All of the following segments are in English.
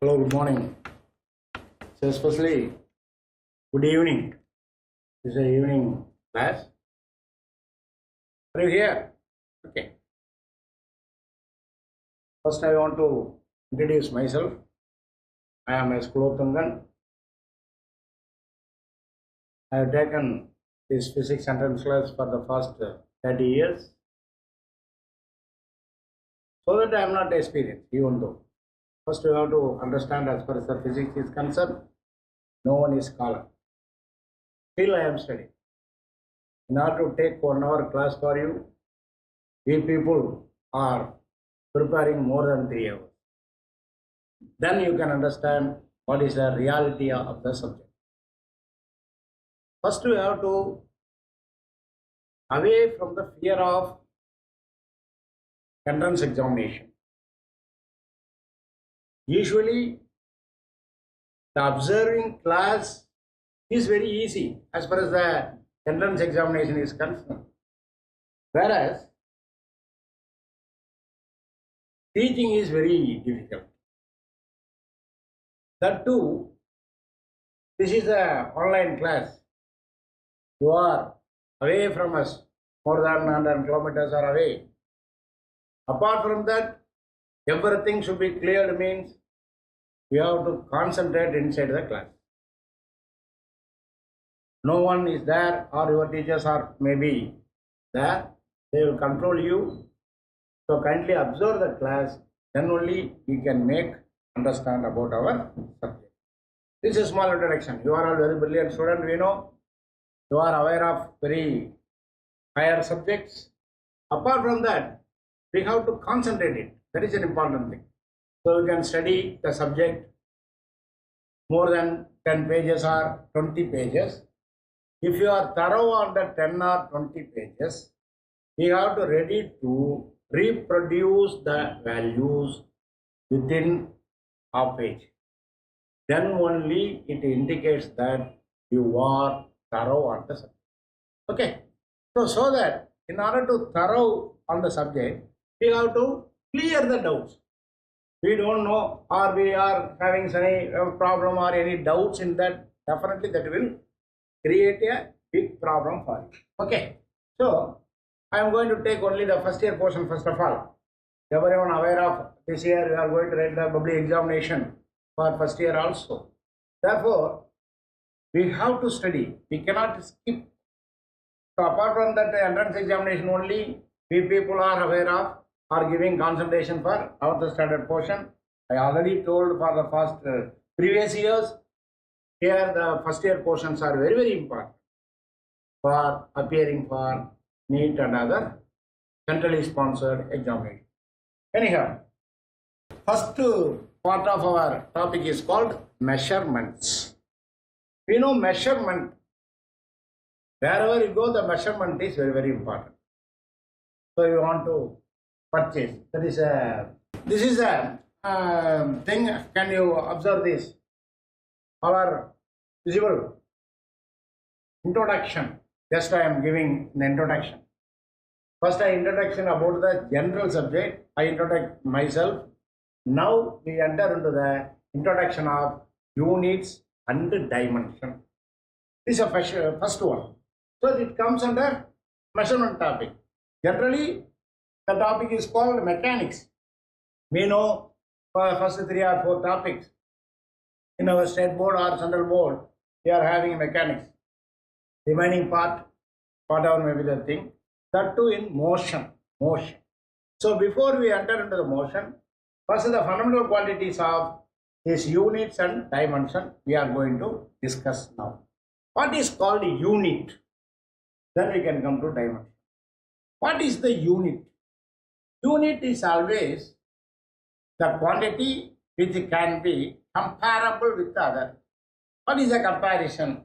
Hello, good morning. So especially good evening. This is an evening class. Are you here? Okay. First I want to introduce myself. I am Kulothungan. I have taken this physics entrance class for the past 30 years. So that I am not experienced, even though. First you have to understand, as far as the physics is concerned, no one is scholar. Still I am studying. In order to take 1 hour class for you, we people are preparing more than 3 hours. Then you can understand what is the reality of the subject. First we have to away from the fear of entrance examination. Usually the observing class is very easy as far as the entrance examination is concerned. Whereas teaching is very difficult. That too, this is an online class. You are away from us, more than 100 kilometers are away. Apart from that, everything should be cleared, means you have to concentrate inside the class. No one is there, or your teachers are maybe there, they will control you. So kindly observe the class, then only we can understand about our subject. This is a small introduction. You are all very brilliant student, we know. You are aware of very higher subjects. Apart from that, we have to concentrate it. That is an important thing. So you can study the subject more than 10 pages or 20 pages. If you are thorough on the 10 or 20 pages, you have to ready to reproduce the values within half page. Then only it indicates that you are thorough on the subject. Okay. So that in order to thorough on the subject, we have to clear the doubts. We don't know, or we are having any problem or any doubts in that, definitely that will create a big problem for you. Okay. So I am going to take only the first year portion first of all. Everyone aware of this year we are going to write the public examination for first year also. Therefore, we have to study. We cannot skip. So apart from that entrance examination only, we people are aware of or giving concentration for our standard portion. I already told for the first previous years, here the first year portions are very, very important for appearing for NEET and other centrally sponsored examination. Anyhow, first part of our topic is called measurements. We know measurement. Wherever you go, the measurement is very, very important. So you want to purchase. This is a thing. Can you observe this? Our visible introduction. Just I am giving an introduction. First, introduction about the general subject. I introduce myself. Now we enter into the introduction of units and dimension. This is a first one. So it comes under measurement topic. Generally, the topic is called mechanics. We know for the first 3 or 4 topics in our state board or central board, we are having mechanics. Remaining part, whatever may be the thing, that too in motion. So before we enter into the motion, first the fundamental quantities of these units and dimension we are going to discuss now. What is called a unit? Then we can come to dimension. What is the unit? Unit is always the quantity which can be comparable with the other. What is a comparison?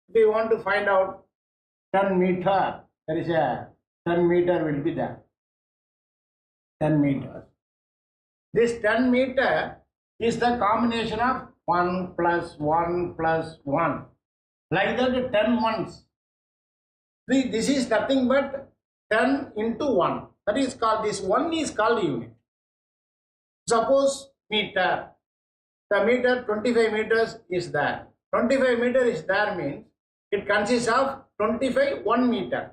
If we want to find out 10 meter, there is a 10 meter will be there. 10 meters. This 10 meter is the combination of 1 plus 1 plus 1. Like that 10 ones. This is nothing but 10 into 1. That is called, this 1 is called unit. Suppose meter. the meter 25 meters is there. 25 meter is there means it consists of 25 1 meter.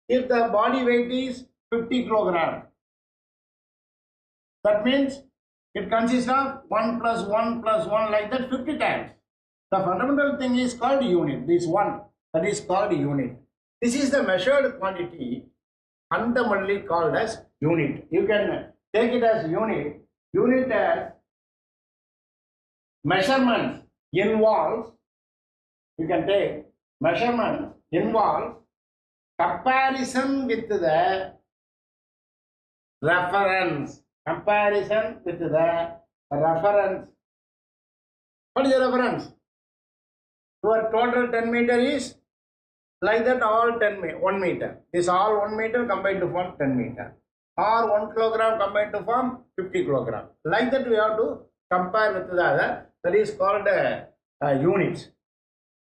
If the body weight is 50 kilogram, that means it consists of 1 plus 1 plus 1 like that 50 times. The fundamental thing is called unit. This one, that is called unit. This is the measured quantity fundamentally called as unit. You can take it as unit. Unit as measurements involves, you can take measurements involves comparison with the reference. Comparison with the reference. What is the reference? Your total 10 meter is like that, all 1 meter. This all 1 meter combined to form 10 meter. Or 1 kilogram combined to form 50 kilogram. Like that we have to compare with the other. That is called units.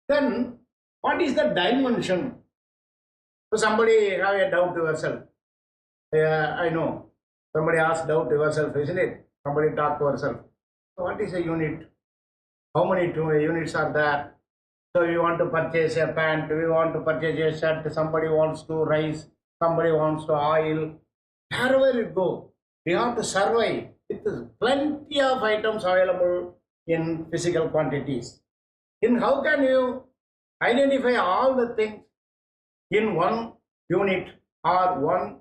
Then what is the dimension? So somebody have a doubt to yourself. I know. Somebody asked doubt to yourself, isn't it? Somebody talk to yourself. So what is a unit? How many units are there? So you want to purchase a pant, you want to purchase a shirt, somebody wants to rice, somebody wants to oil. Wherever you go, you have to survive. It is plenty of items available in physical quantities. In how can you identify all the things in one unit or one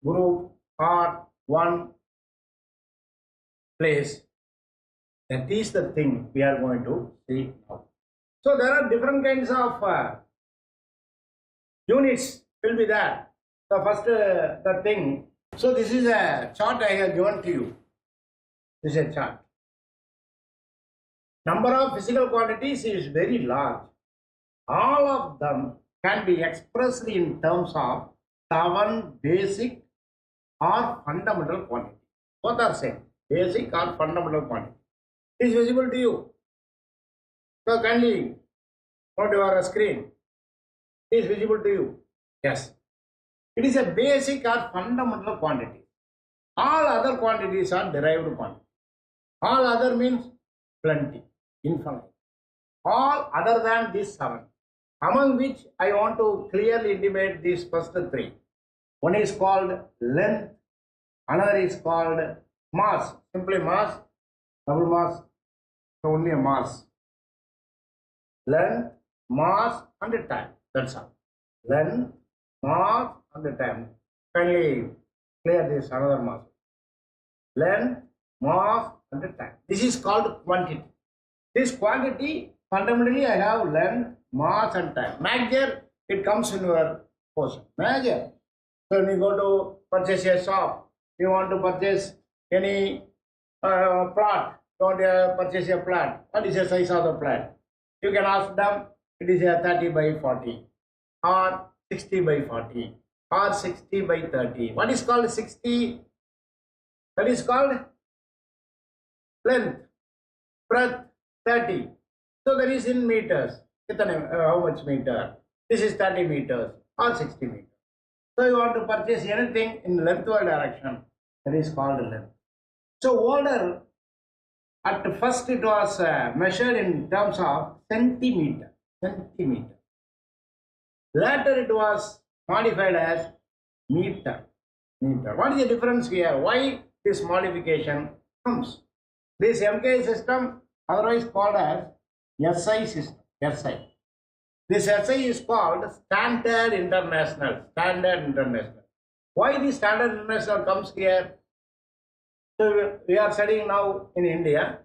group or one place? That is the thing we are going to see now. So there are different kinds of units will be there. The first the thing. So this is a chart I have given to you. This is a chart. Number of physical quantities is very large. All of them can be expressed in terms of 7 basic or fundamental quantities. Both are same. Basic or fundamental quantity. It is visible to you. So kindly go to your screen. It is visible to you. Yes. It is a basic or fundamental quantity. All other quantities are derived quantities. All other means plenty, infinite. All other than these 7. Among which I want to clearly intimate these first 3. One is called length. Another is called mass. Simply mass, double mass. So only a mass. Length, mass and time. That's all. Length, mass and time. Kindly clear this another mass. Length, mass and time. This is called quantity. This quantity fundamentally I have length, mass and time. Major, it comes in your portion. Major. So when you go to purchase a shop, you want to purchase any plot. You want to purchase a plot. What is the size of the plot? You can ask them, it is a 30 by 40 or 60 by 40 or 60 by 30. What is called 60? That is called length, breadth 30. So that is in meters. How much meter? This is 30 meters or 60 meters. So you want to purchase anything in lengthwise direction. That is called length. So older, at first it was measured in terms of centimeter. Later it was modified as meter. What is the difference here? Why this modification comes? This MK system, otherwise called as SI system. SI. This SI is called Standard International. Why the Standard International comes here? So we are studying now in India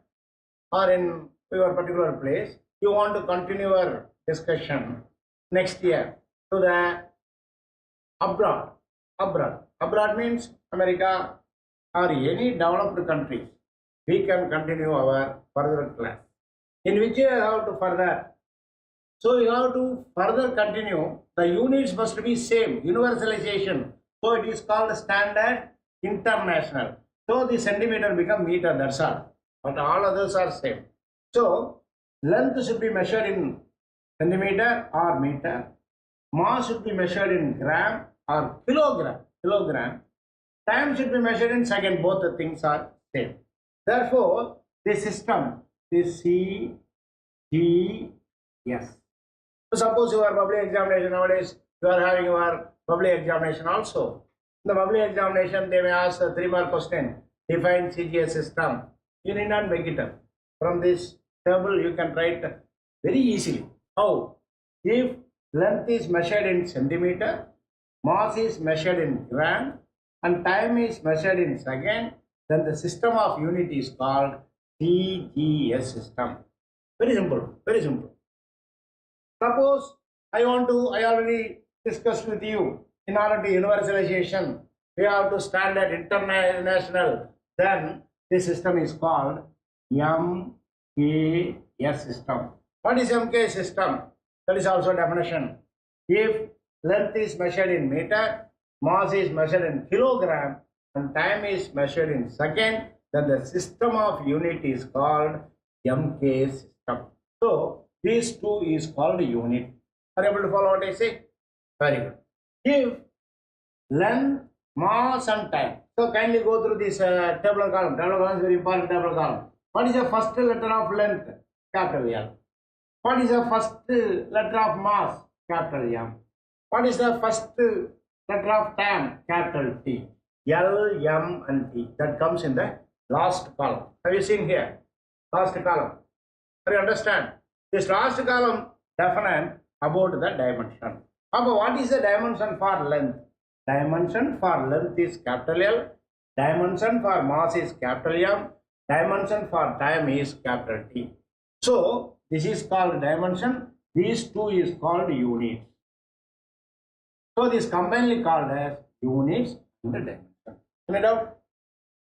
or in your particular place. You want to continue your discussion next year to the abroad. Abroad means America or any developed countries. We can continue our further class. In which you have to further. So you have to further continue. The units must be same. Universalization. So it is called Standard International. So the centimeter become meter, that's all. But all others are same. So length should be measured in centimeter or meter. Mass should be measured in gram or kilogram. Time should be measured in second. Both the things are same. Therefore, this system is C, G, S. So suppose your public examination nowadays, you are having your public examination also. In the public examination, they may ask a 3-mark question, define CGS system. You need not make it up. From this table, you can write very easily. How? If length is measured in centimeter, mass is measured in gram, and time is measured in second, then the system of unit is called CGS system. Very simple, very simple. Suppose I already discussed with you, in order to universalization, we have to standard international, then this system is called MKS system. What is MK system? That is also definition. If length is measured in meter, mass is measured in kilogram, and time is measured in second, then the system of unit is called MK system. So these two is called unit. Are you able to follow what I say? Very good. If length, mass and time. So kindly go through this tabular column. Tabular column is very important tabular column. What is the first letter of length? Capital L. What is the first letter of mass? Capital M. What is the first letter of time? Capital T. L, M and T. That comes in the last column. Have you seen here? Last column. Do you understand? This last column definite about the dimension. But what is the dimension for length? Dimension for length is capital L. Dimension for mass is capital M. Dimension for time is capital T. So this is called dimension. These two is called units. So this combinedly called as units and the dimension. Any doubt?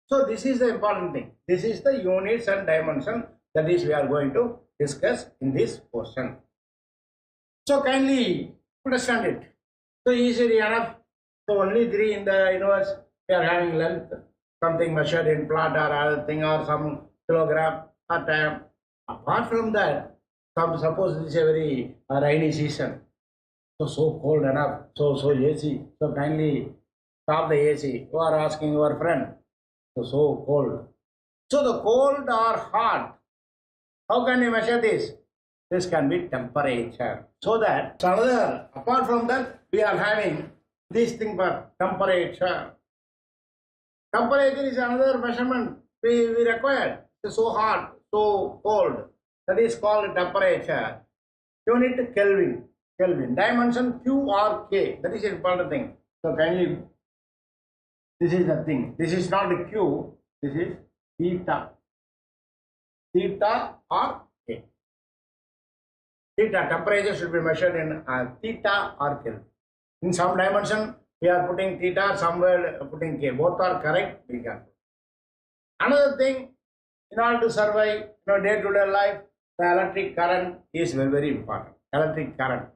So this is the important thing. This is the units and dimension that is we are going to discuss in this portion. So kindly understand it. So easily enough. So only 3 in the universe we are having length, something measured in plot or other thing or some kilogram or time. Apart from that, suppose this is a very rainy season. So cold enough, so AC. So kindly stop the AC. You are asking your friend. So cold. So the cold or hot, how can you measure this? This can be temperature. So that another, apart from that, we are having this thing for temperature. Temperature is another measurement we require. It's so hot, so cold. That is called temperature. Unit Kelvin. Kelvin. Dimension Q or K. That is an important thing. So kindly, this is the thing. This is not the Q. This is theta. Theta or K. Theta. Temperature should be measured in theta or Kelvin. In some dimension, we are putting theta, somewhere putting K. Both are correct. We can. Another thing, in order to survive day-to-day life, the electric current is very, very important. Electric current.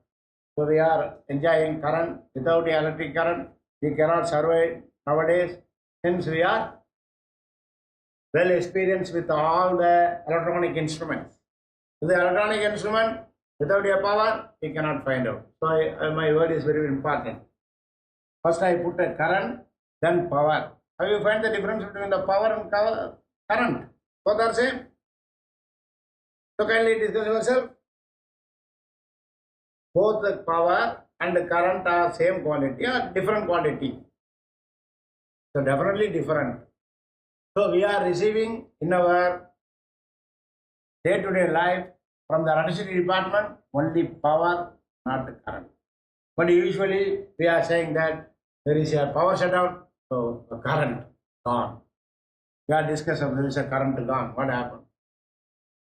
So we are enjoying current. Without the electric current, we cannot survive nowadays. Since we are well experienced with all the electronic instruments. So the electronic instrument, without your power, we cannot find out. So my word is very, very important. First I put a current, then power. How you find the difference between the power and current? Both are same. So kindly discuss yourself. Both the power and the current are same quantity or different quantity. So definitely different. So we are receiving in our day-to-day life from the electricity department only power, not the current. But usually we are saying that there is a power shutdown, so the current gone. We are discussing there is a current gone. What happened?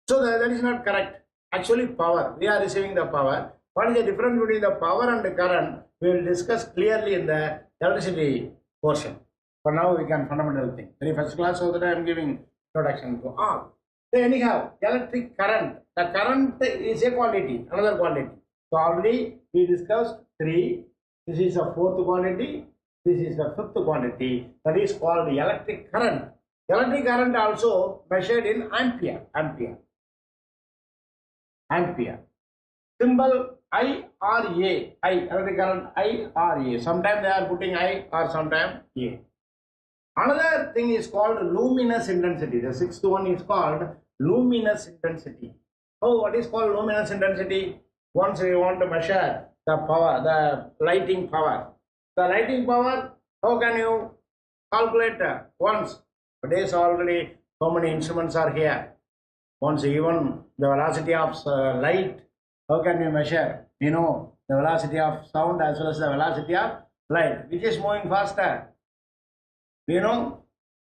So that is not correct. Actually power. We are receiving the power. What is the difference between the power and the current? We will discuss clearly in the electricity portion. For now we can fundamental thing. Very first class, so that I am giving introduction to all. So anyhow, electric current. The current is a quantity, another quantity. So already we discussed 3. This is the 4th quantity. This is the 5th quantity. That is called the electric current. Electric current also measured in ampere. Ampere. Symbol IRA. Electric current IRA. Sometimes they are putting I or sometimes A. Another thing is called luminous intensity. The sixth one is called luminous intensity. Oh, what is called luminous intensity? Once we want to measure the power, the lighting power. The lighting power, how can you calculate once? Today's already so many instruments are here. Once even the velocity of light, how can you measure? You know the velocity of sound as well as the velocity of light. Which is moving faster? You know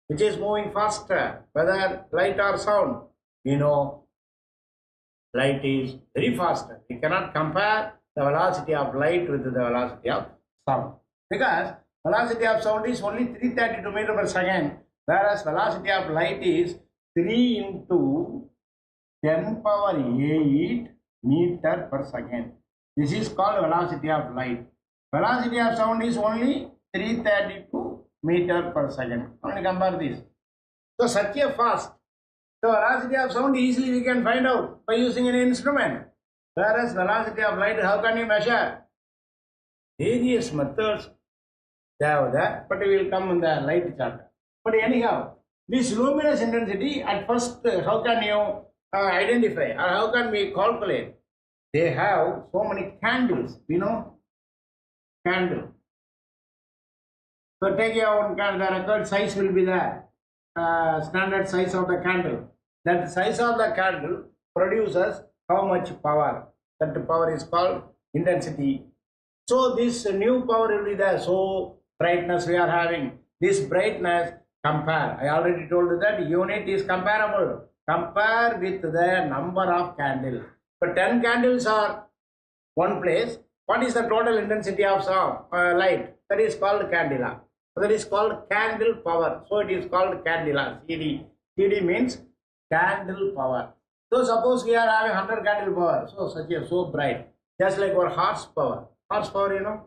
which is moving faster, whether light or sound? You know light is very faster. We cannot compare the velocity of light with the velocity of sound, because velocity of sound is only 332 meter per second, whereas velocity of light is 3 into 10 power 8 meter per second. This is called velocity of light. Velocity of sound is only 332 meter per second. Only compare this. So such a fast. The velocity of sound easily we can find out by using an instrument. Whereas velocity of light, how can you measure? Various methods they have that, but we will come in the light chapter. But anyhow, this luminous intensity at first, how can you identify or how can we calculate? They have so many candles, you know, candle. So take your own candle, the record size will be there, standard size of the candle. That size of the candle produces how much power. That power is called intensity. So this new power will be there. So brightness we are having. This brightness compare. I already told you that unit is comparable. Compare with the number of candles. But 10 candles are one place. What is the total intensity of light? That is called candela. That is called candle power. So it is called candela. CD. CD means candle power. So suppose we are having 100 candle power. So bright. Just like our horsepower. Horsepower, you know.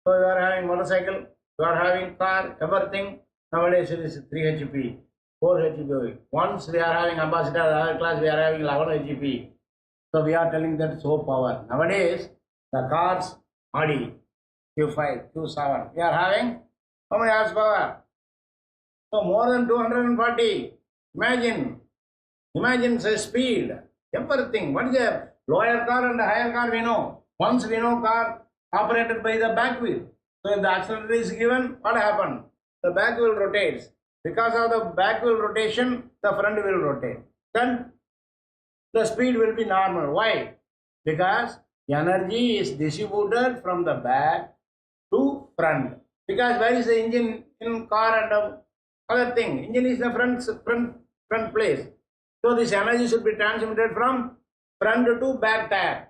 So you are having motorcycle, you are having car, everything. Nowadays it is 3 HP, 4 HP. Once we are having ambassador, other class we are having 11 HP. So we are telling that so power. Nowadays the cars, Audi, Q5, Q7, we are having how many horsepower? So more than 240. Imagine the speed, everything. What is the lower car and the higher car we know. Once we know car operated by the back wheel. So if the accelerator is given, what happened? The back wheel rotates. Because of the back wheel rotation, the front will rotate. Then the speed will be normal. Why? Because energy is distributed from the back to front. Because where is the engine in car and other thing? Engine is the front place. So this energy should be transmitted from front to back tire.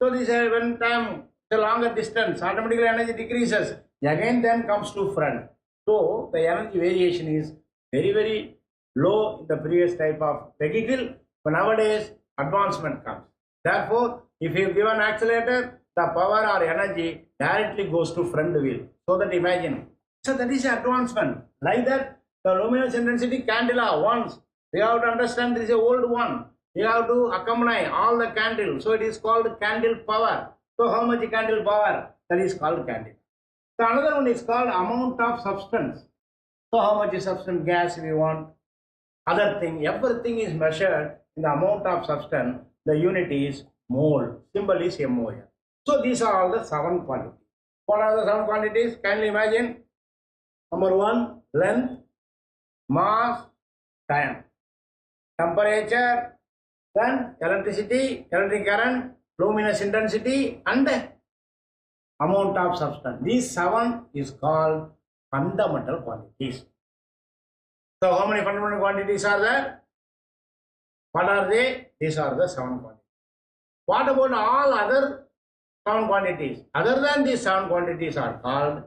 So this when time the longer distance, automatically energy decreases. Again then comes to front. So the energy variation is very low in the previous type of vehicle. But nowadays advancement comes. Therefore, if you give an accelerator, the power or energy directly goes to front wheel. So that imagine. So that is advancement. Like that, the luminous intensity candela once. We have to understand this is an old one. You have to accompany all the candle. So it is called candle power. So how much candle power? That is called candle. So another one is called amount of substance. So how much substance, gas we want, other thing, everything is measured in the amount of substance. The unit is mole. Symbol is MOL. So these are all the 7 quantities. What are the 7 quantities? Kindly imagine. Number 1, length, mass, time, temperature, then electricity, electric current, luminous intensity, and amount of substance. These 7 is called fundamental quantities. So how many fundamental quantities are there? What are they? These are the 7 quantities. What about all other 7 quantities? Other than these 7 quantities are called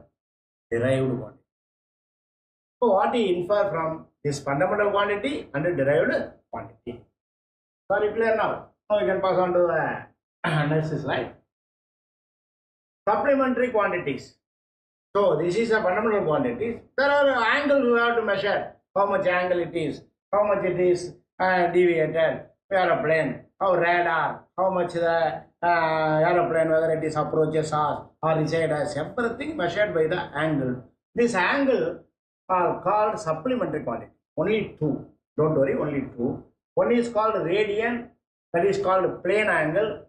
derived quantities. So what do you infer from this fundamental quantity and the derived quantity? Sorry, clear now? Now we can pass on to the next slide. Supplementary quantities. So this is a fundamental quantities. There are angles you have to measure. How much angle it is, how much it is deviated, aeroplane, how radar, how much the aeroplane, whether it is approaches us or resides, everything measured by the angle. This angle are called supplementary quantity. Only two. Don't worry, only two. One is called radian, that is called plane angle.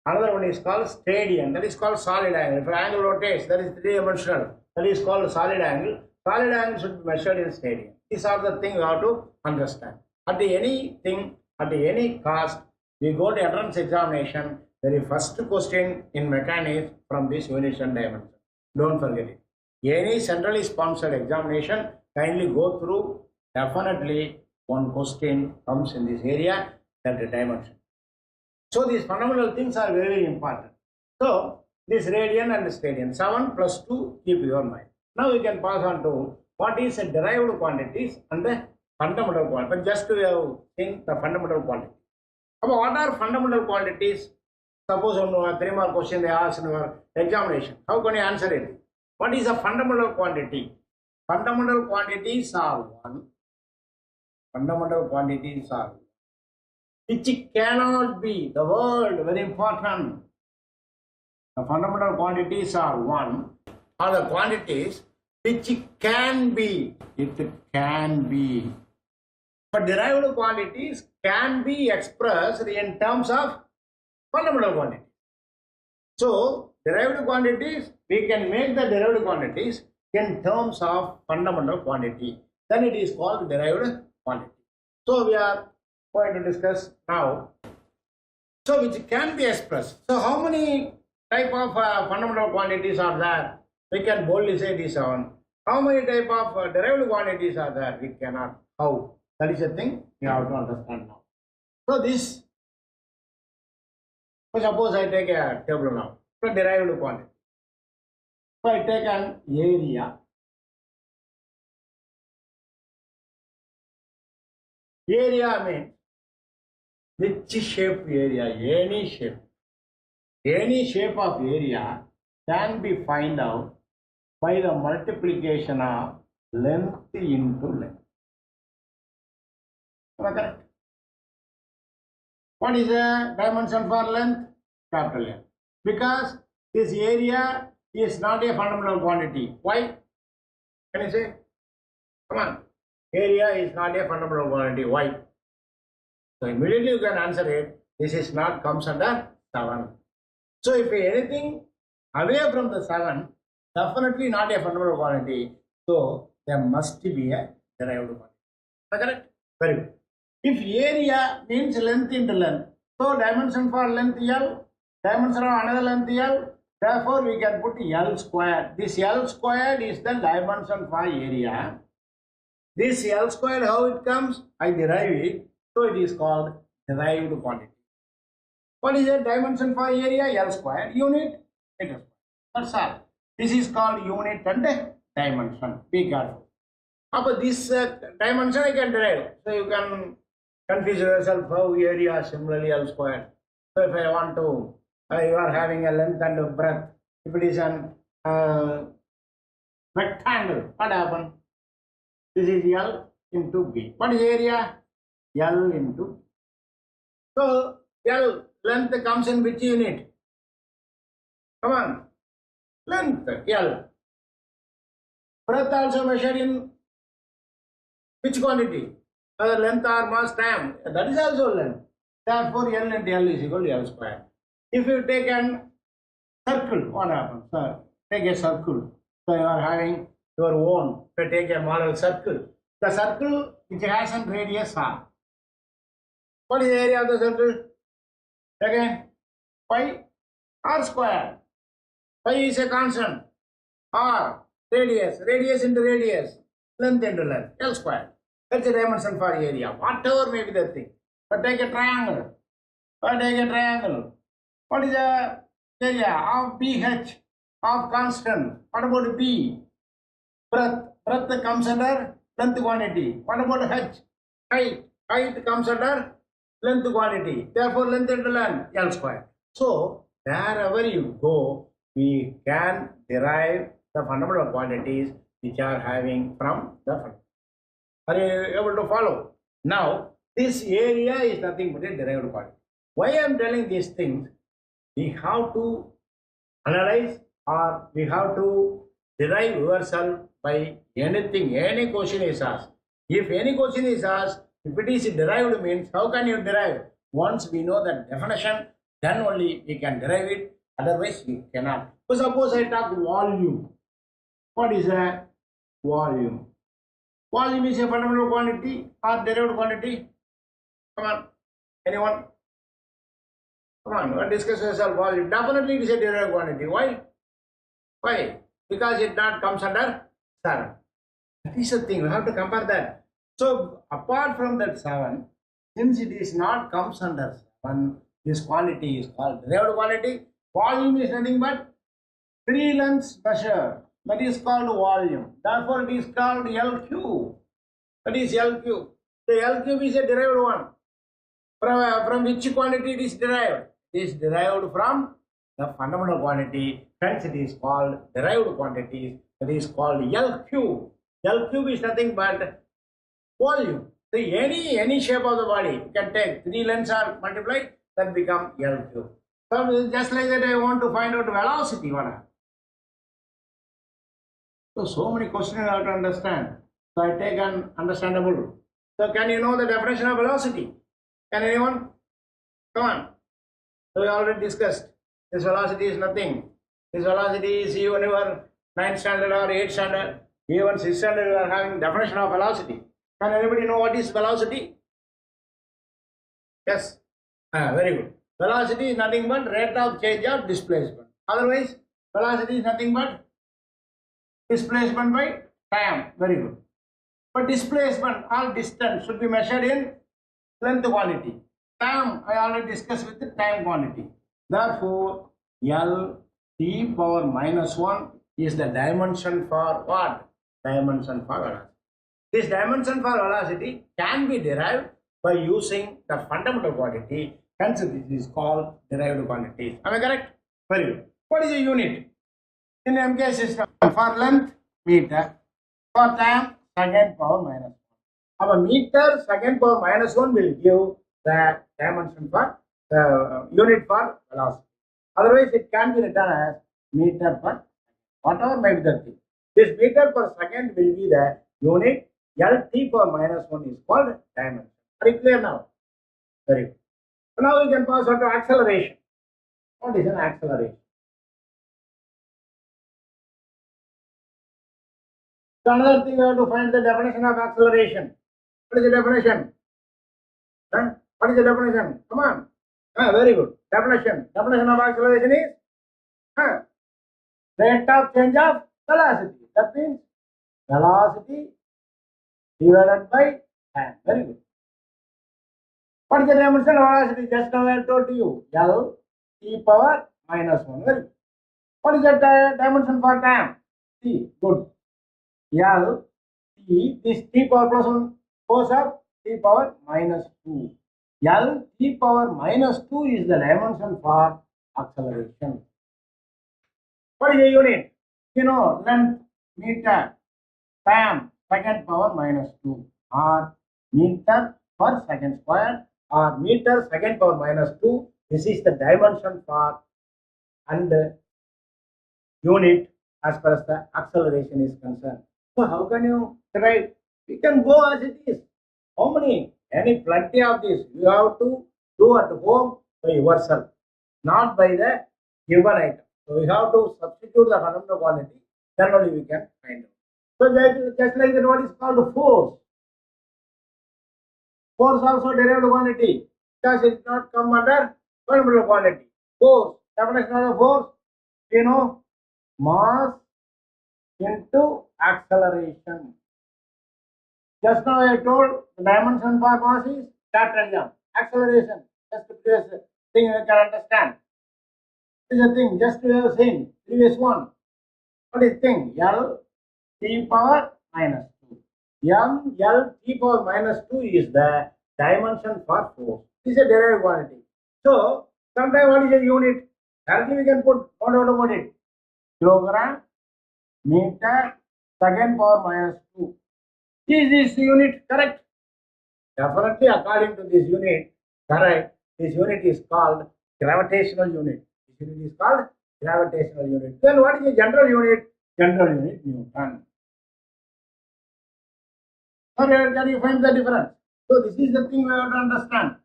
Another one is called stadian, that is called solid angle. If an angle rotates, that is three-dimensional, that is called solid angle. Solid angle should be measured in stadian. These are the things we have to understand. At any cost, we go to entrance examination, very first question in mechanics from this units and dimension. Don't forget it. Any centrally sponsored examination, kindly go through. Definitely one question comes in this area, that dimension. So these fundamental things are very, very important. So this radian and stadian, 7 plus 2, keep your mind. Now we can pass on to what is a derived quantities and the fundamental quantity. But just to have seen the fundamental quantity. About what are fundamental quantities? Suppose on 3 mark question they ask in your examination. How can you answer it? What is a fundamental quantity? Fundamental quantities are one. Fundamental quantities are which cannot be, the word very important. The fundamental quantities are one, are the quantities which can be, it can be. But derived quantities can be expressed in terms of fundamental quantity. So derived quantities, we can make the derived quantities in terms of fundamental quantity. Then it is called derived quantity. So we are going to discuss now. So which can be expressed. So how many type of fundamental quantities are there? We can boldly say these are. How many type of derived quantities are there? We cannot. How? That is a thing you have to understand now. So this, suppose I take a table now. So derived quantity. So I take an area. Area means which shape area, any shape. Any shape of area can be found out by the multiplication of length into length. Correct? What is the dimension for length? Capital L. Because this area is not a fundamental quantity. Why? Can you say? Come on. Area is not a fundamental quantity. Why? So immediately you can answer it. This is not comes under 7. So if anything away from the 7, definitely not a fundamental quantity. So there must be a derived quantity. Correct? Very good. If area means length into length, so dimension for length L, dimension of another length L, therefore we can put L squared. This L squared is the dimension for area. This L squared, how it comes? I derive it. So it is called derived quantity. What is the dimension for area? L squared. Unit, meter squared. That's all. This is called unit and dimension. Be careful. But this dimension I can derive. So you can confuse yourself how area similarly L squared. So if I want to, you are having a length and a breadth. If it is an rectangle, what happens? This is L into B. What is area? L into. So L, length comes in which unit? Come on. Length, L. Breadth also measured in which quantity? Length or mass time. That is also length. Therefore, L into L is equal to L square. If you take an circle, what happens? Take a circle. So you are having your own. You take a model circle. The circle which has a radius R. What is the area of the circle? Again, pi R square. Pi is a constant. R, radius. Radius into radius. Length into length. L square. That's the dimension for area. Whatever may be the thing. But take a triangle. What is the area of BH of constant? What about B? Breadth. Breadth comes under length quantity. What about H? Height. Height comes under length quantity. Therefore, length into length, L square. So, wherever you go, we can derive the fundamental quantities which are having from the fundamental. Are you able to follow? Now, this area is nothing but a derived quantity. Why I am telling these things? We have to analyze or we have to derive yourself by anything, any question is asked. If any question is asked, if it is derived means, how can you derive? Once we know the definition, then only we can derive it, otherwise we cannot. So suppose I talk volume. What is a volume? Volume is a fundamental quantity or derived quantity? Come on, anyone? Come on, discuss yourself. Volume. Definitely it is a derived quantity. Why? Why? Because it not comes under 7. That is the thing. We have to compare that. So apart from that 7, since it is not comes under 7, this quantity is called derived quantity. Volume is nothing but 3 lengths measure. That is called volume. Therefore, it is called LQ. That is LQ. The LQ is a derived one. From which quantity it is derived? It is derived from the fundamental quantity. Hence, it is called derived quantities. That is called LQ. LQ is nothing but volume. So any shape of the body, you can take 3 lengths are multiplied, then become LQ. So just like that, I want to find out velocity. So many questions I have to understand. So I take an understandable. So can you know the definition of velocity? Can anyone? Come on. So we already discussed. This velocity is nothing. This velocity is even your 9th standard or 8th standard, even 6th standard, you are having definition of velocity. Can anybody know what is velocity? Yes. Very good. Velocity is nothing but rate of change of displacement. Otherwise, velocity is nothing but displacement by time. Very good. But displacement or distance should be measured in length quantity. Time, I already discussed with the time quantity. Therefore, L t power minus 1 is the dimension for what? Dimension for velocity. This dimension for velocity can be derived by using the fundamental quantity. Hence, this is called derived quantity. Am I correct? Very good. What is a unit? In MK system, for length, meter. For time, second power minus 1. Our meter, second power minus 1 will give the dimension for the unit for velocity. Otherwise, it can be written as meter per whatever may be the thing. This meter per second will be the unit. LT per minus 1 is called dimension. Are you clear now? Very good. So now we can pass on to acceleration. What is an acceleration? So another thing we have to find the definition of acceleration. What is the definition? What is the definition? Come on. Very good. Definition. Definition of acceleration is rate of change of velocity. That means velocity divided by time. Very good. What is the dimension of velocity? Just now I told you. L t power minus 1. Very good. What is the dimension for time? T. Good. L t, this t power plus 1 goes up, t power minus 2. L t power minus 2 is the dimension for acceleration. What is the unit? You know, length, meter, time, second power minus 2, or meter per second square, or meter second power minus 2. This is the dimension for and unit as far as the acceleration is concerned. So how can you derive? You can go as it is. How many? Plenty of this. You have to do at home by yourself, not by the given item. So we have to substitute the fundamental quantity, then only we can find out. So just like that, what is called force. Force also derived quantity because it did not come under fundamental quantity. Force, definition of the force, you know, mass into acceleration. Just now I told the dimension for mass is chapter exam. Acceleration, just the previous thing you can understand. This is a thing, just we have seen, previous one. What is thing? L t power minus 2. L t power minus 2 is the dimension for force. This is a derived quantity. So, sometimes what is a unit? Directly we can put, what about it? Kilogram, meter, second power minus 2. Is this unit correct? Definitely according to this unit, correct. This unit is called gravitational unit. This unit is called gravitational unit. Then what is the general unit? general unit Newton. So can you find the difference? So this is the thing we have to understand.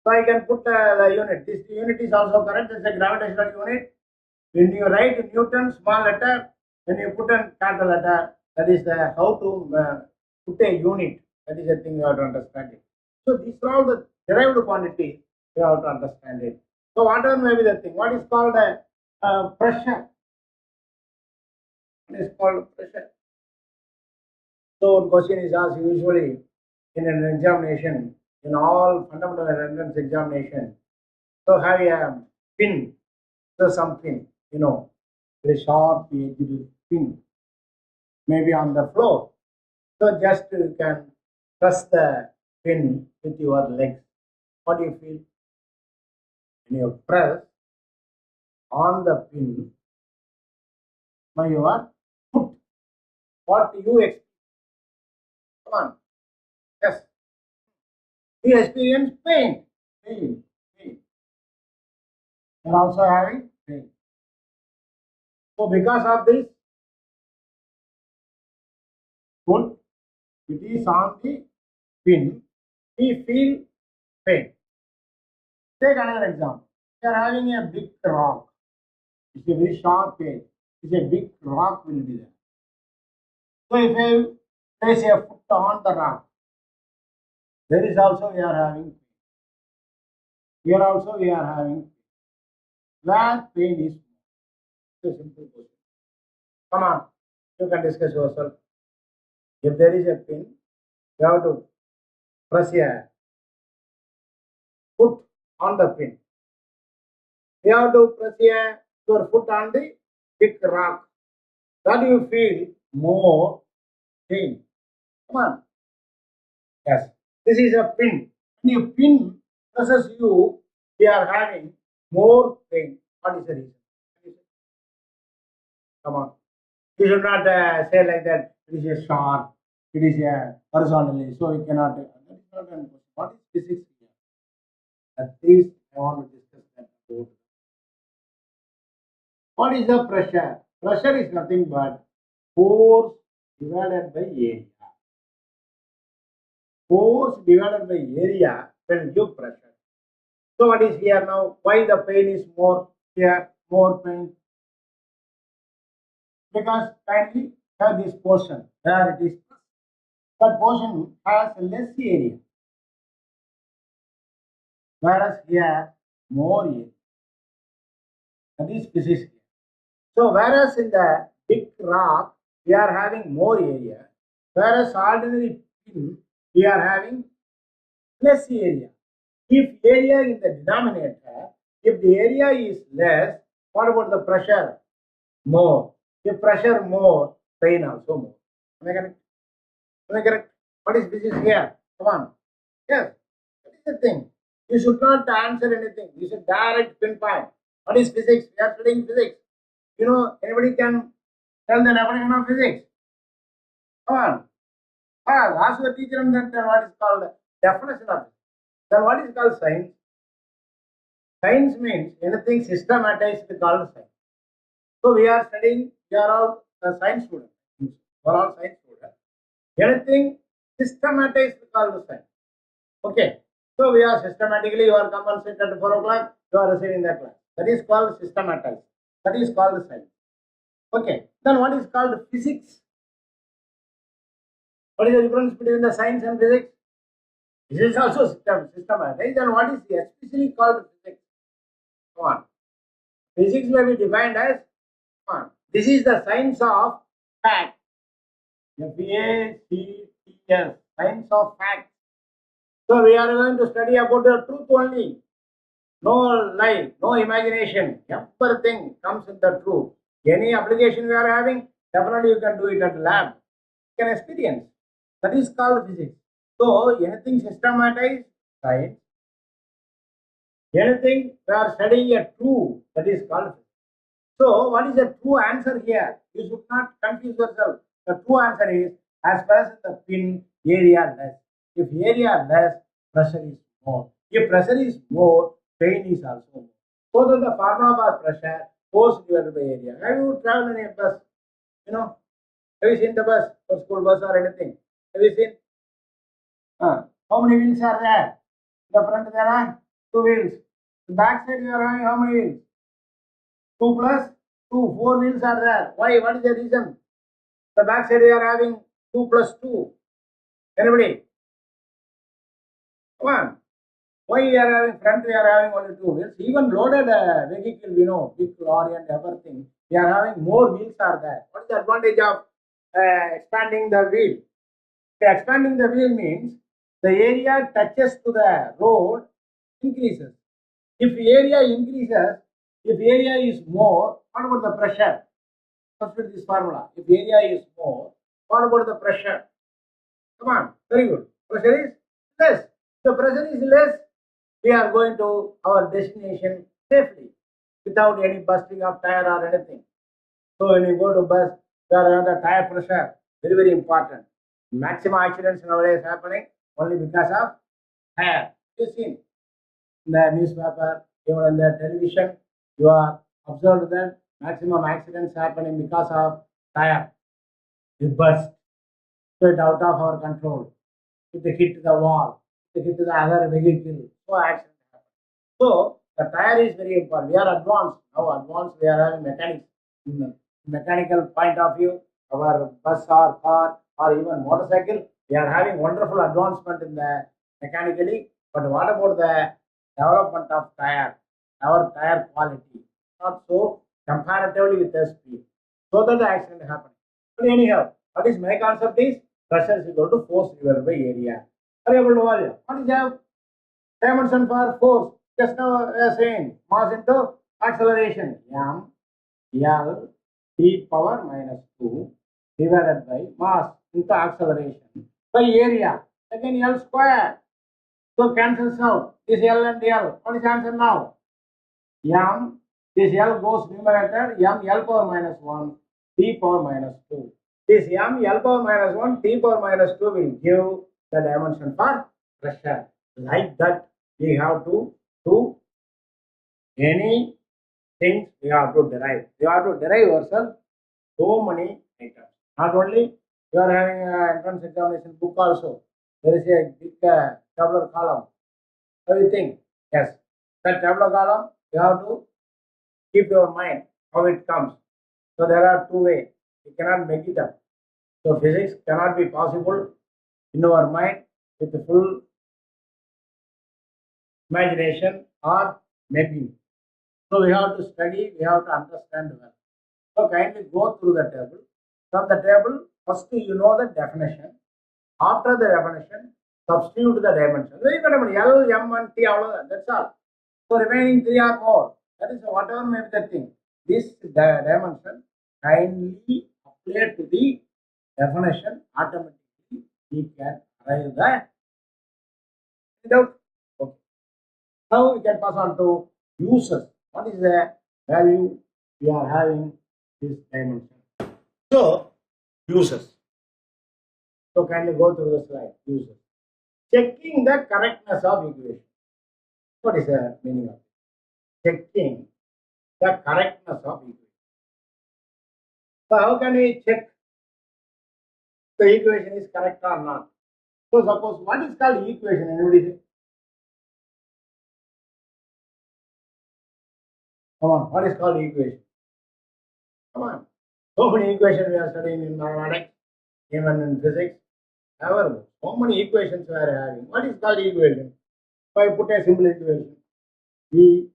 So I can put the unit. This unit is also correct. It's a gravitational unit. When you write Newton small letter, when you put a capital letter, that is how to put a unit. That is the thing you have to understand it. So these are all the derived quantity you have to understand it. So whatever may be the thing, what is called pressure? What is called pressure? So one question is asked usually in an examination, in all fundamental entrance examination. So have a pin, so some pin, very sharp edged pin, maybe on the floor. So just you can press the pin with your legs. What do you feel? When you press on the pin by your foot, what do you experience? Come on. Yes. We experience pain. Pain. Pain. You're also having pain. So because of this, foot, it is on the pin, we feel pain. Take another example. We are having a big rock. It's a very sharp edge. It's a big rock will be there. So if I place a foot on the rock, there is also we are having pain. Here also we are having pain. Where pain is more? It's a simple question. Come on, you can discuss yourself. If there is a pin, you have to press a foot on the pin. You have to press your foot on the big rock. That you feel more pain. Come on. Yes. This is a pin. When you pin presses you, we are having more pain. What is the reason? Come on. You should not say like that. It is a sharp. It is a horizontally. So we cannot. That is not an question. What is physics here? At least I want to discuss that about. What is the pressure? Pressure is nothing but force divided by area. Force divided by area will give pressure. So what is here now? Why the pain is more here? More pain? Because kindly have this portion where it is. That portion has less area. Whereas here more area. That is physics. So whereas in the big rock we are having more area, whereas ordinary pin we are having less area. If area in the denominator, if the area is less, what about the pressure? More. If pressure more, pain also more. Am I correct? Am I correct? What is physics here? Come on. Yes. That is the thing. You should not answer anything. You should direct pinpoint. What is physics? We are studying physics. Anybody can tell the definition of physics. Come on. Ask the teacher and then tell what is called definition of physics. Then what is called science? Science means anything systematized is called science. So we are studying, we are all science students. We are all science students. Anything systematized is called science. Okay. So we are systematically, you are come and sit at 4 o'clock, you are receiving that class. That is called systematized. That is called science. Okay. Then what is called physics? What is the difference between the science and physics? This is also systematized. Then what is especially called physics? Come on. Physics may be defined as, come on, this is the science of fact. F-A-C-T-S, science of fact. So we are going to study about the truth only. No lie, no imagination. Everything comes in the truth. Any application we are having, definitely you can do it at lab. You can experience. That is called physics. So anything systematized, science. Anything we are studying a true, that is called physics. So what is the true answer here? You should not confuse yourself. The true answer is as far as the pin area less. If area less, pressure is more. If pressure is more, pain is also more. So then the formula for pressure, force divided by area. Have you traveled in a bus? You know, have you seen the bus or school bus or anything? Have you seen? How many wheels are there? The front there are two wheels. The back side you are having how many wheels? 2 plus 2, 4 wheels are there. Why? What is the reason? The back side we are having 2 plus 2. Anybody? Come on. Why we are having front? We are having only 2 wheels. Even loaded vehicle, we know, big lorry and everything. We are having more wheels are there. What is the advantage of expanding the wheel? Expanding the wheel means the area touches to the road increases. If area increases, if area is more, what about the pressure? Substitute this formula. If area is more, what about the pressure? Come on, very good. Pressure is less. The pressure is less. We are going to our destination safely without any busting of tire or anything. So when you go to bus, there are the tire pressure, very, very important. Maximum accidents nowadays happening only because of tire. You see in the newspaper, even in the television, you are observed that maximum accidents happening because of tire. It burst, so it out of our control. It hit the wall, it hit the other vehicle, so accident happens. So the tire is very important. We are advanced now. Advanced, we are having mechanics. Mechanical point of view, our bus or car or even motorcycle, we are having wonderful advancement in the mechanically. But what about the development of tire? Our tire quality not so comparatively with the speed, so that the accident happens. But anyhow, what is my concept is pressure is equal to force divided by area. Are you able to value? What is the dimension for force? Just now saying mass into acceleration. M L T power minus 2 divided by mass into acceleration by area. Again L square. So cancels out. This L and L. What is the answer now? M. This L goes numerator. M L power minus 1 T power minus 2. This M L power minus 1 T power minus 2 will give the dimension for pressure. Like that, we have to do any things we have to derive. We have to derive ourselves so many items. Not only you are having an entrance examination book also. There is a big tabular column. Everything. Yes. That tabular column, you have to keep your mind how it comes. So there are 2 ways. You cannot make it up. So physics cannot be possible in our mind with the full imagination or making. So we have to study, we have to understand well. So kindly go through the table. From the table, first you know the definition. After the definition, substitute the dimension. Very good. L, M, and T, all of that. That's all. So remaining 3 or more. That is whatever may be the thing. This dimension kindly apply to the definition. Automatically we can arrive the without. Okay. Now we can pass on to uses. What is the value we are having this dimension? So uses. So kindly go through the slide. Uses. Checking the correctness of equation. What is the meaning of it? Checking the correctness of equation. So how can we check the equation is correct or not? So suppose what is called equation? Anybody say? Come on, what is called equation? Come on. So many equations we are studying in mathematics, even in physics. However, so many equations we are having. What is called equation? So I put a simple equation. E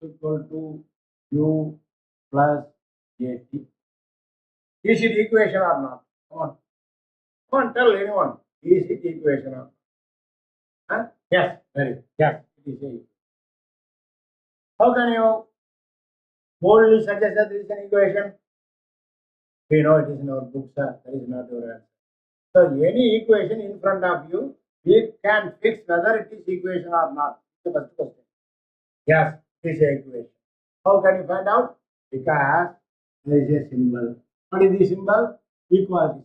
equal to U plus AT. Is it equation or not? Come on. Come on, tell anyone. Is it equation or not? Huh? Yes, very good. Yes, it is a. How can you boldly suggest that there is an equation? We know it is in our books, sir. That is not your answer. So any equation in front of you, we can fix whether it is equation or not. It's the first question. Yes, it is an equation. How can you find out? Because there is a symbol. What is the symbol? Equality.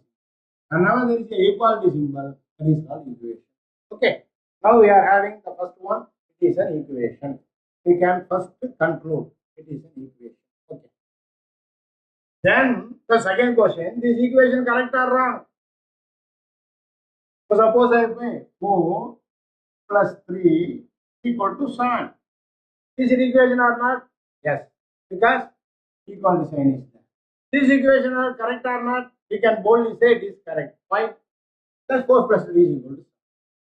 And now there is a equality symbol. That is called equation. Okay. Now we are having the first one. It is an equation. We can first conclude it is an equation. Okay. Then the second question, this equation correct or wrong? So suppose I say 4 plus 3 equal to 7. Is it equation or not? Yes, because equality sign is there. This equation are correct or not? We can boldly say it is correct. Why? Plus 4 plus 3 is equal to 7.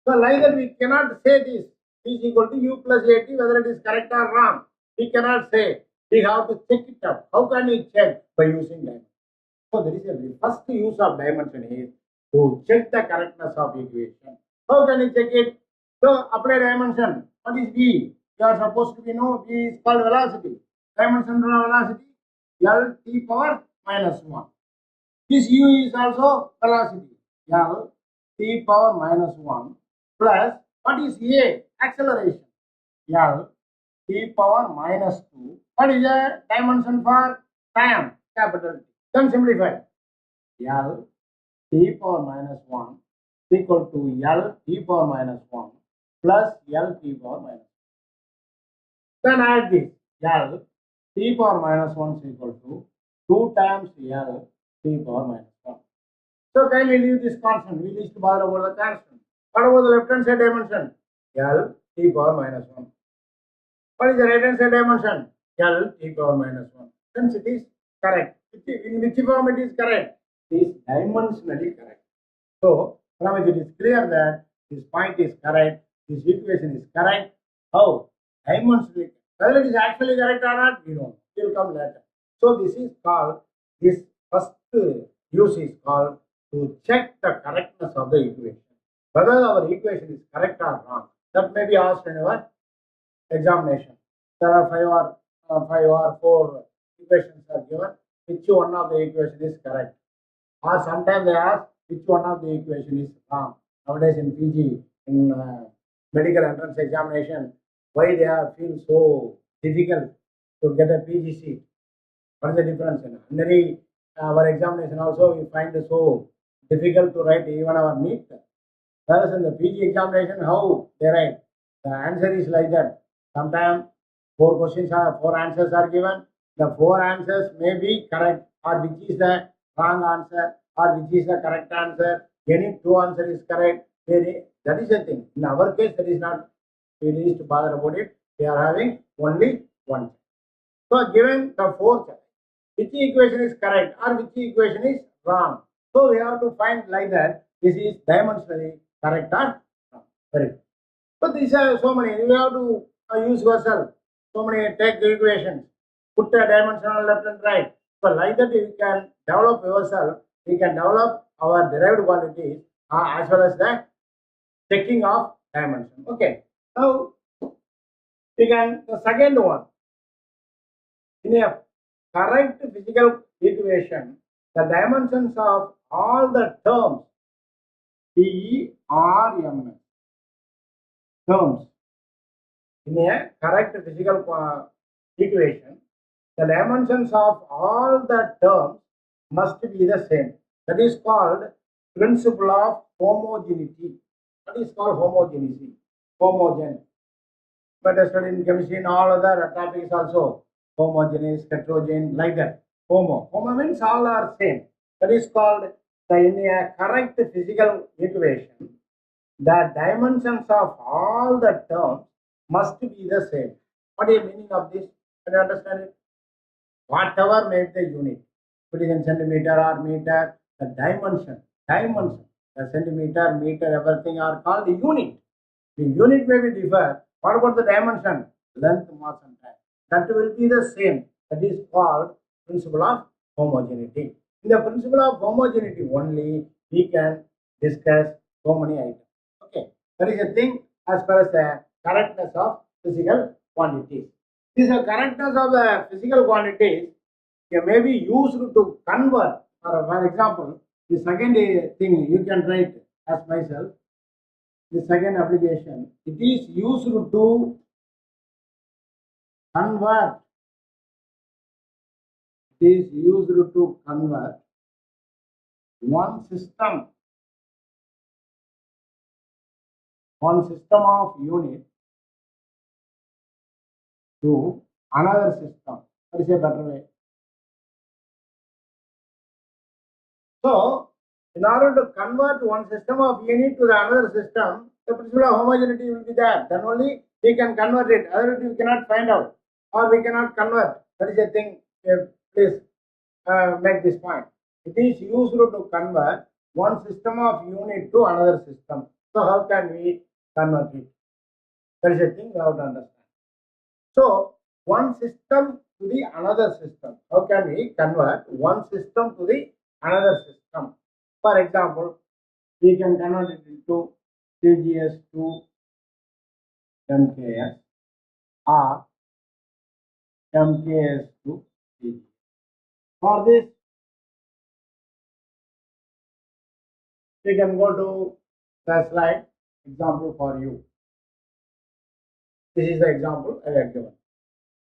So like that we cannot say this is equal to u plus 80 whether it is correct or wrong. We cannot say. We have to check it up. How can we check? By using dimension. So there is a first use of dimension is to check the correctness of equation. How can you check it? So apply dimension. What is v? You are supposed to be know v is called velocity. Dimension of velocity L t power minus 1. This u is also velocity L t power minus 1 plus what is a? Acceleration L t power minus 2. What is the dimension for time? Capital T. Then simplify. L t power minus 1 is equal to L t power minus 1 plus L t power minus 1. Then add this. L t power minus 1 is equal to 2 times L t power minus 1. So kindly leave this constant. We need to bother about the constant. What about the left hand side dimension? L t power minus 1. What is the right hand side dimension? L t power minus 1. Since it is correct. In which form it is correct? It is dimensionally correct. So, from it is clear that this point is correct, this equation is correct. How? Dimensionally. Whether it is actually correct or not, we don't know. It will come later. So, this is called, this first use is called to check the correctness of the equation. Whether our equation is correct or wrong. That may be asked in our examination. There are five or four equations are given. Which one of the equation is correct? Or sometimes they ask which one of the equation is wrong. Nowadays in PG, in medical entrance examination, why they are feel so difficult to get a PG seat? What is the difference? In ordinary our examination also we find it so difficult to write even our NEET. Whereas in the PG examination, how they write? The answer is like that. Sometimes four answers are given. The four answers may be correct, or which is the wrong answer, or which is the correct answer. Any two answer is correct. That is the thing. In our case, that is not. We need to bother about it. We are having only one. So given the fourth, which equation is correct or which equation is wrong. So we have to find like that. This is dimensionally correct or wrong. Very good. But these are so many. You have to use yourself. So many take the equations, put a dimension on left and right. So like that you can develop yourself. We can develop our derived quantities as well as the checking of dimension. Okay. Now we can the second one. In a correct physical equation, the dimensions of all the terms TERMS terms in a correct physical equation, the dimensions of all the terms must be the same. That is called principle of homogeneity. That is called homogeneity. Homogen. But studied in chemistry and all other topics also. Homogeneous, heterogeneous, like that. Homo. Homo means all are same. That is called in a correct physical equation. The dimensions of all the terms must be the same. What is the meaning of this? Can you understand it? Whatever makes the unit, if it is in centimeter or meter, the dimension, the centimeter, meter, everything are called the unit. The unit may be different. What about the dimension? Length, mass, and time. That will be the same. That is called principle of homogeneity. In the principle of homogeneity only, we can discuss so many items. Okay, that is a thing as far as the correctness of physical quantities. This correctness of the physical quantities may be used to convert. For example, the second thing you can write as myself. The second application, it is used to convert. It is used to convert one system of unit to another system. That is a better way. So, in order to convert one system of unit to the another system, the principle of homogeneity will be there. Then only we can convert it. Otherwise, we cannot find out or we cannot convert. That is a thing. Please make this point. It is used to convert one system of unit to another system. So, how can we convert it? That is a thing we have to understand. So, one system to the another system. How can we convert one system to the another system? For example, we can convert it into CGS to MKS or MKS to CGS. For this, we can go to the slide example for you. This is the example I have given.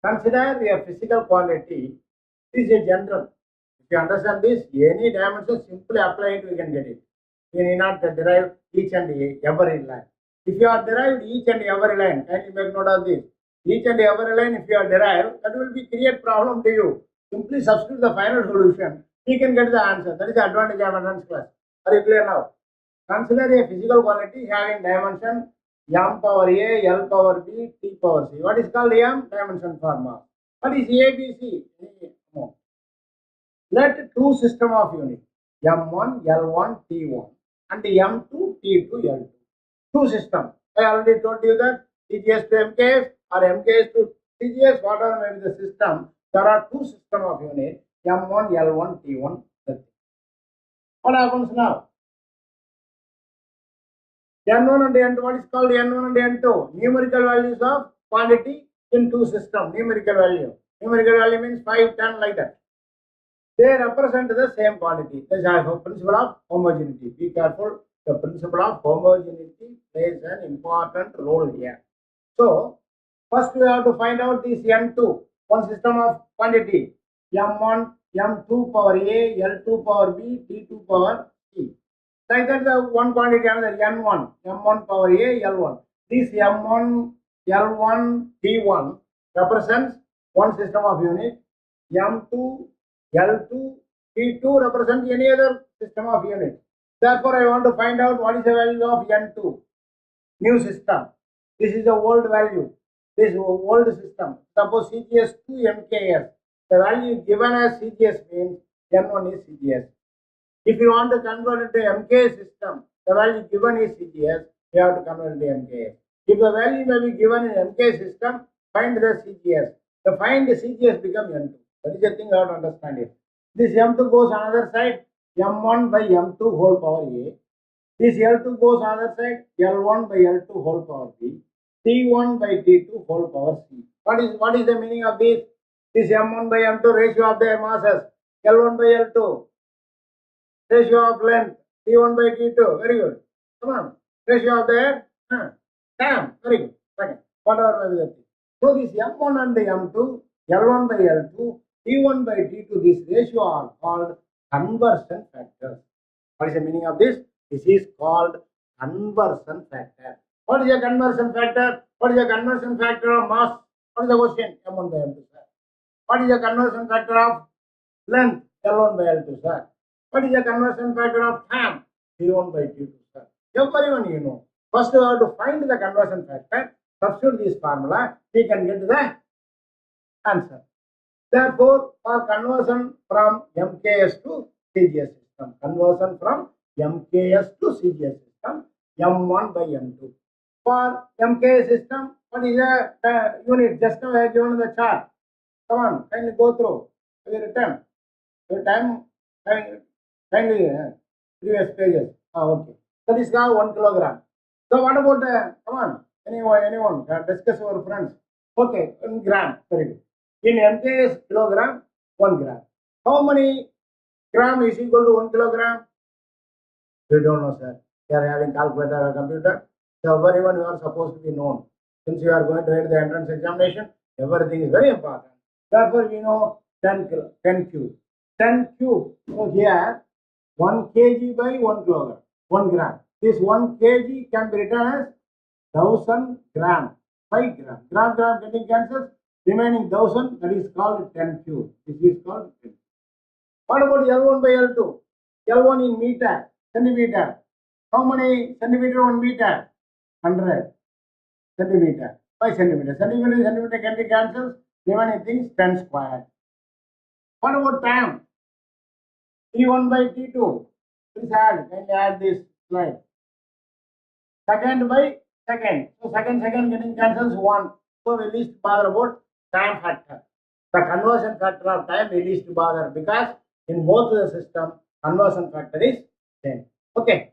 Consider a physical quantity. This is a general. If you understand this, any dimension, simply apply it, we can get it. You need not derive each and every line. If you are derived each and every line, can you make note of this? Each and every line, if you are derived, that will be create problem to you. Simply substitute the final solution, you can get the answer. That is the advantage of advanced class. Are you clear now? Consider a physical quantity having dimension m power a, l power b, t power c. What is called m? Dimension for mass. What is a, b, c? No. Let two system of unit m1, l1, t1 and m2, t2, l2. Two systems. I already told you that CGS to MKS or MKS to CGS, whatever may be the system, there are two systems of unit m1, l1, t1. What happens now? N1 and N2, what is called N1 and N2? Numerical values of quantity in two systems. Numerical value. Numerical value means 5, 10 like that. They represent the same quantity. This is the principle of homogeneity. Be careful. The principle of homogeneity plays an important role here. So, first we have to find out this N2, one system of quantity. M1, M2 power A, L2 power B, T2 power C. Like that, the one quantity another N1, M1 power A, L1. This M1, L1, T1 represents one system of unit. M2, L2, T2 represent any other system of unit. Therefore, I want to find out what is the value of N2, new system. This is the old value. This old system. Suppose CGS to MKS. The value given as CGS means N1 is CGS. If you want to convert it to MKS system, the value given is CGS, you have to convert it to MKS. If the value may be given in MKS system, find the CGS. The find the CGS become N2. That is the thing you have to understand it. This M2 goes another side, M1 by M2 whole power A. This L2 goes another side, L1 by L2 whole power B. T1 by T2 whole power C. What is the meaning of this? This M1 by M2 ratio of their masses, L1 by L2. Ratio of length, T1 by T2, very good. Come on, ratio of the air, time, very good. Second, whatever may be the thing. So this M1 and the M2, L1 by L2, T1 by T2, this ratio are called conversion factors. What is the meaning of this? This is called conversion factor. What is a conversion factor? What is a conversion factor of mass? What is the question? M1 by M2, sir. What is a conversion factor of length? L1 by L2, sir. What is the conversion factor of time? T1 by T2, sir. Everyone you know. First you have to find the conversion factor, substitute this formula, we can get the answer. Therefore, for conversion from MKS to CGS system, conversion from MKS to CGS system, M1 by M2. For MKS system, what is the unit? Just now I have given the chart. Come on, kindly go through. Have you written? Your time, kindly previous pages. Okay. That is now 1 kilogram. So what about come on, anyone, discuss your friends. Okay, 1 gram, very good. In MKS kilogram, 1 gram. How many gram is equal to 1 kilogram? We don't know, sir. We are having calculator or computer. So everyone you are supposed to be known. Since you are going to write the entrance examination, everything is very important. Therefore, we know 10 cube. 10 cube. So here, 1 kg by 1 kilogram, 1 gram. This 1 kg can be written as 1000 gram, 5 gram. Gram getting cancelled, remaining 1000, that is called 10 cube. This is called 10 cube. What about L1 by L2? L1 in meter, centimeter. How many centimeter 1 meter? 100 centimeter. 5 centimeter. Centimeter can be cancelled. Remaining things 10 squared. What about time? T1 by T2. Please add. Can you add this slide? Second by second. So second getting cancels 1. So we least bother about time factor. The conversion factor of time we least bother because in both the system conversion factor is same. Okay.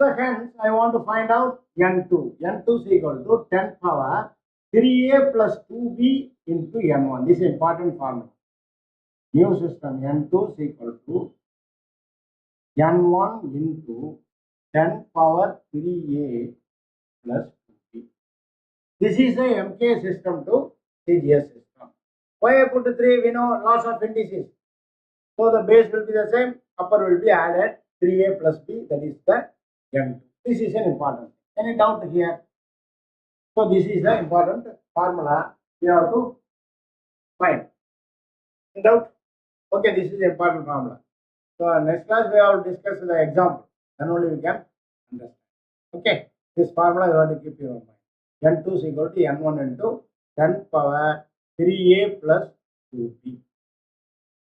So hence I want to find out N2. N2 is equal to 10 power 3a plus 2b into N1. This is important formula. New system N2 is equal to N1 into 10 power 3a plus 2b. This is a MK system to CGS system. Why I put 3? We know loss of indices. So the base will be the same, upper will be added 3a plus b, that is the N2. This is an important. Any doubt here? So this is the important formula we have to find. Any doubt? Okay, this is the important formula. So next class we have to discuss the example. Then only we can understand. Okay, this formula you have to keep your mind. N2 is equal to N1 into 10 power 3a plus 2b.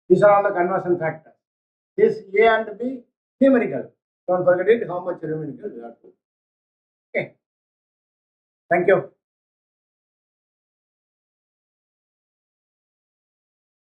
These are all the conversion factors. This a and b numerical. Don't forget it. How much numerical we have to. Okay. Thank you.